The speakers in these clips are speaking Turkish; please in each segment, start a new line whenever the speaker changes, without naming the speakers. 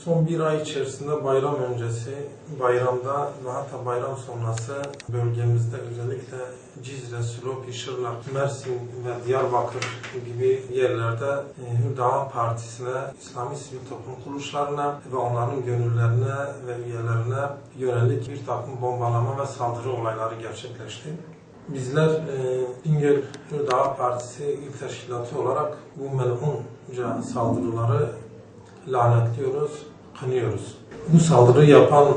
Son bir ay içerisinde bayram öncesi, bayramda ve hatta bayram sonrası bölgemizde özellikle Cizre, Silopi, Şırnak, Mersin ve Diyarbakır gibi yerlerde Hürdahan Partisi'ne, İslami sivil toplum kuruluşlarına ve onların gönüllerine ve üyelerine yönelik bir takım bombalama ve saldırı olayları gerçekleşti. Bizler Bingöl Hürdahan Partisi İl Teşkilatı olarak bu melunca saldırıları lanetliyoruz, kınıyoruz. Bu saldırıyı yapan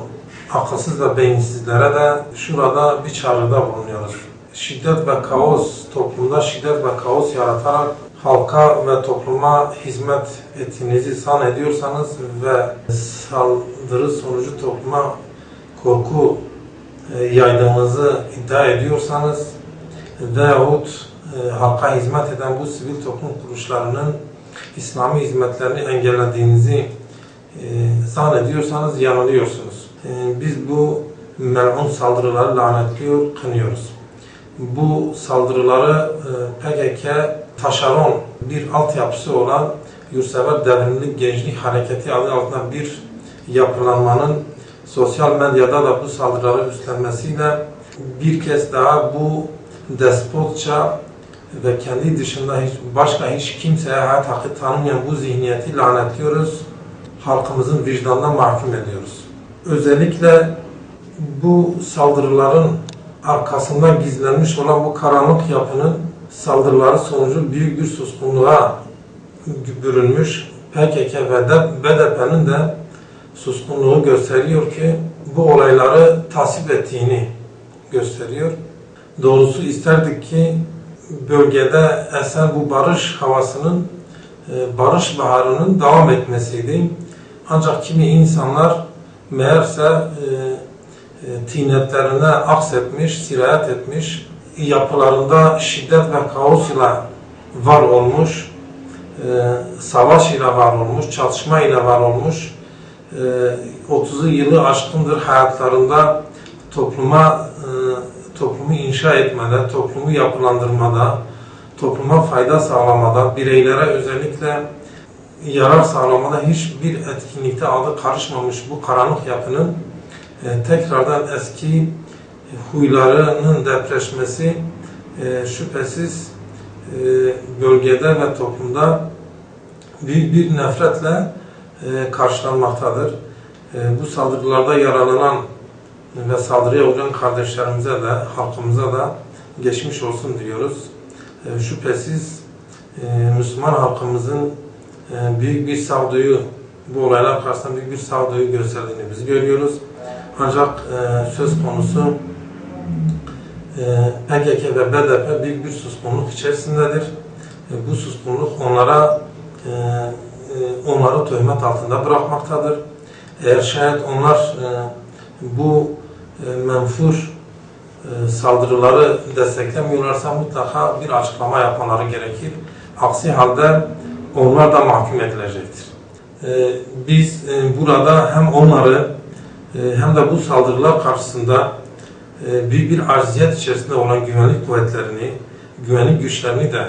akılsız ve beyinsizlere de şurada bir çağrıda bulunuyoruz. Şiddet ve kaos, toplumda şiddet ve kaos yaratarak halka ve topluma hizmet ettiğinizi zannediyorsanız ve saldırı sonucu topluma korku yaydığınızı iddia ediyorsanız veyahut halka hizmet eden bu sivil toplum kuruluşlarının İslami hizmetlerini engellediğinizi zannediyorsanız yanılıyorsunuz. Biz bu melun saldırıları lanetliyor, kınıyoruz. Bu saldırıları PKK taşeron bir altyapısı olan Yurtsever Devrimci Gençlik Hareketi adı altında bir yapılanmanın sosyal medyada da bu saldırıları üstlenmesiyle bir kez daha bu despotça ve kendi dışında başka hiç kimseye hayat hakkı tanımayan bu zihniyeti lanetliyoruz. Halkımızın vicdanına mahkum ediyoruz. Özellikle bu saldırıların arkasında gizlenmiş olan bu karanlık yapının saldırıları sonucu büyük bir suskunluğa bürünmüş PKK ve BDP'nin de suskunluğu gösteriyor ki bu olayları tasvip ettiğini gösteriyor. Doğrusu isterdik ki bölgede esen bu barış havasının, barış baharının devam etmesiydi. Ancak kimi insanlar meğerse tinetlerine aksetmiş, sirayet etmiş, yapılarında şiddet ve kaos ile var olmuş, savaş ile var olmuş, çatışma ile var olmuş, 30 yılı aşkındır hayatlarında toplumu inşa etmede, toplumu yapılandırmada, topluma fayda sağlamada, bireylere özellikle yarar sağlamada hiçbir etkinlikte adı karışmamış bu karanlık yapının tekrardan eski huylarının depreşmesi şüphesiz bölgede ve toplumda büyük bir nefretle karşılanmaktadır. Bu saldırılarda yaralanan ve saldırıya uğrayan kardeşlerimize de, halkımıza da geçmiş olsun diyoruz. Şüphesiz Müslüman halkımızın büyük bir sağduyu, bu olaylar karşısında büyük bir sağduyu gösterdiğini biz görüyoruz. Ancak söz konusu PKK ve BDP büyük bir suskunluk içerisindedir. Bu suskunluk onları töhmet altında bırakmaktadır. Eğer şayet onlar bu menfur saldırıları desteklemiyorlarsa mutlaka bir açıklama yapmaları gerekir. Aksi halde onlar da mahkum edilecektir. Biz burada hem onları hem de bu saldırılar karşısında büyük bir acziyet içerisinde olan güvenlik kuvvetlerini, güvenlik güçlerini de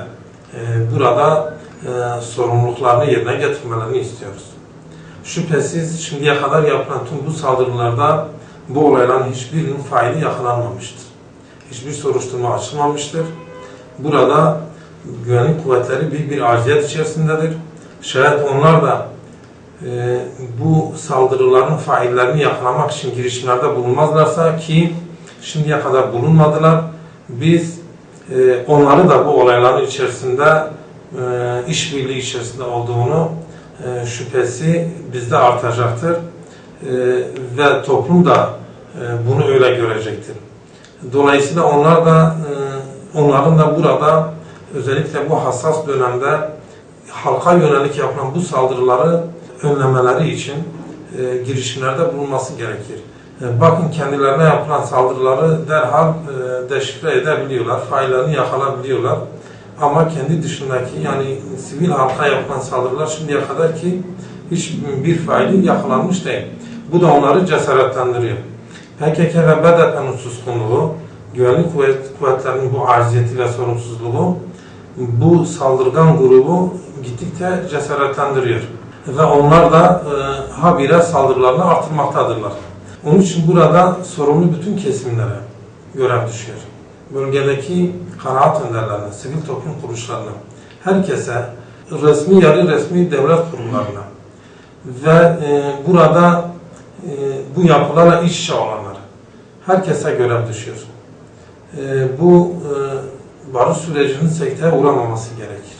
burada sorumluluklarını yerine getirmelerini istiyoruz. Şüphesiz şimdiye kadar yapılan tüm bu saldırılarda bu olayların hiçbirinin faili yakalanmamıştır. Hiçbir soruşturma açılmamıştır. Burada güvenlik kuvvetleri büyük bir acziyet içerisindedir. Şayet onlar da bu saldırıların faillerini yakalamak için girişimlerde bulunmazlarsa ki şimdiye kadar bulunmadılar, biz onları da bu olayların içerisinde işbirliği içerisinde olduğunu şüphesi bizde artacaktır ve toplum da bunu öyle görecektir. Dolayısıyla onların da burada özellikle bu hassas dönemde halka yönelik yapılan bu saldırıları önlemeleri için girişimlerde bulunması gerekir. Bakın kendilerine yapılan saldırıları derhal deşifre edebiliyorlar, faillerini yakalayabiliyorlar. Ama kendi dışındaki yani sivil halka yapılan saldırılar şimdiye kadar ki hiçbir faili yakalanmış değil. Bu da onları cesaretlendiriyor. PKK ve BDP'nin suskunluğu, güvenlik kuvvetlerinin bu acziyeti ve sorumsuzluğu bu saldırgan grubu gittikçe cesaretlendiriyor. ve onlar da habire saldırılarını artırmaktadırlar. Onun için burada sorumlu bütün kesimlere görev düşüyor. Bölgedeki kanaat önderlerine, sivil toplum kuruluşlarına, herkese, resmi yarı resmi devlet kurumlarına ve burada bu yapılarla iç içe olanlar, herkese görev düşüyor. Bu barış sürecinin sekteye uğramaması gerekir.